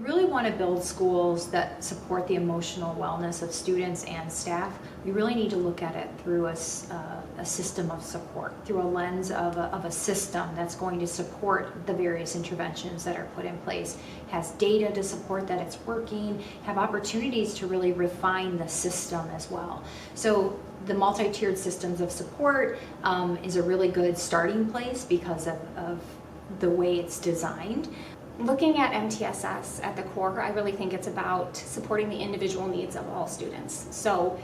really want to build schools that support the emotional wellness of students and staff. We really need to look at it through a system of support, through a lens of a system that's going to support the various interventions that are put in place, has data to support that it's working, have opportunities to really refine the system as well. So the multi-tiered systems of support is a really good starting place because of the way it's designed. Looking at MTSS at the core, I really think it's about supporting the individual needs of all students. So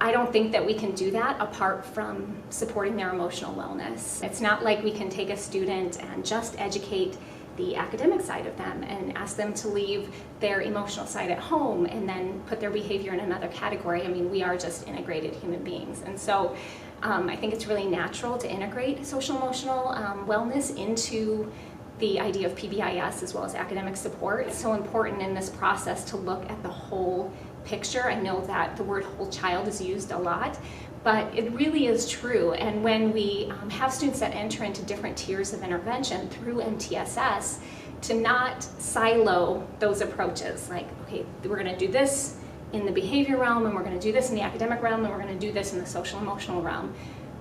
I don't think that we can do that apart from supporting their emotional wellness. It's not like we can take a student and just educate the academic side of them and ask them to leave their emotional side at home and then put their behavior in another category. I mean, we are just integrated human beings. And so I think it's really natural to integrate social emotional wellness into the idea of PBIS as well as academic support. It's so important in this process to look at the whole picture. I know that the word whole child is used a lot, but it really is true. And when we have students that enter into different tiers of intervention through MTSS, to not silo those approaches, like, okay, we're gonna do this in the behavior realm, and we're gonna do this in the academic realm, and we're gonna do this in the social emotional realm.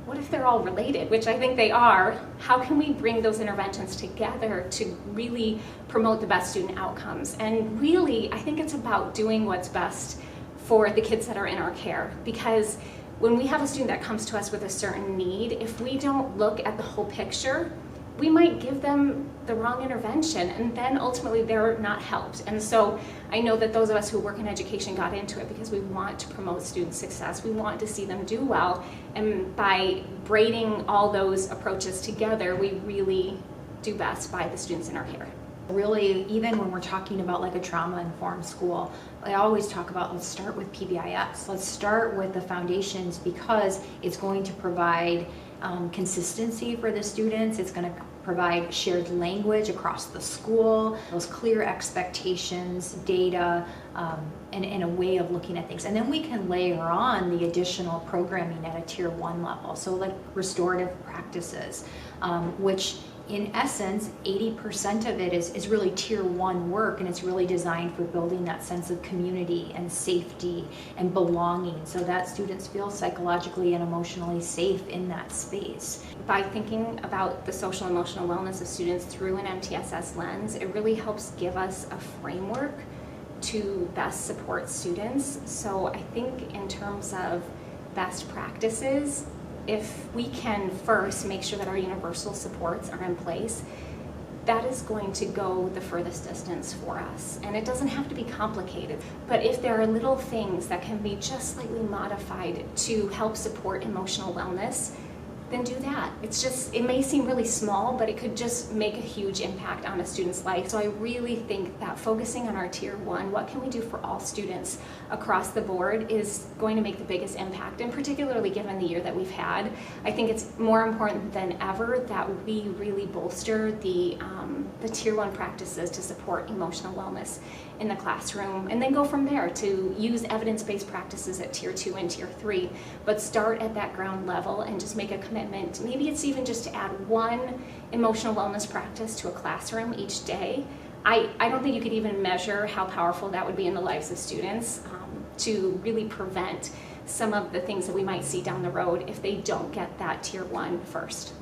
What if they're all related, which I think they are? How can we bring those interventions together to really promote the best student outcomes? And really, I think it's about doing what's best for the kids that are in our care. Because when we have a student that comes to us with a certain need, if we don't look at the whole picture, we might give them the wrong intervention, and then ultimately they're not helped. And so I know that those of us who work in education got into it because we want to promote student success. We want to see them do well, and by braiding all those approaches together, we really do best by the students in our care. Really, even when we're talking about like a trauma-informed school, I always talk about, let's start with PBIS. Let's start with the foundations, because it's going to provide consistency for the students. It's going to provide shared language across the school, those clear expectations, data, and a way of looking at things. And then we can layer on the additional programming at a tier 1 level. So like restorative practices, which in essence, 80% of it is really tier 1 work, and it's really designed for building that sense of community and safety and belonging, so that students feel psychologically and emotionally safe in that space. By thinking about the social emotional wellness of students through an MTSS lens, it really helps give us a framework to best support students. So I think in terms of best practices, if we can first make sure that our universal supports are in place, that is going to go the furthest distance for us. And it doesn't have to be complicated, but if there are little things that can be just slightly modified to help support emotional wellness, then do that. It may seem really small, but it could just make a huge impact on a student's life. So I really think that focusing on our tier 1, what can we do for all students across the board, is going to make the biggest impact. And particularly given the year that we've had, I think it's more important than ever that we really bolster the tier 1 practices to support emotional wellness in the classroom, and then go from there to use evidence-based practices at tier 2 and tier 3, but start at that ground level and just make a commitment. Maybe it's even just to add one emotional wellness practice to a classroom each day. I don't think you could even measure how powerful that would be in the lives of students to really prevent some of the things that we might see down the road if they don't get that tier 1 first.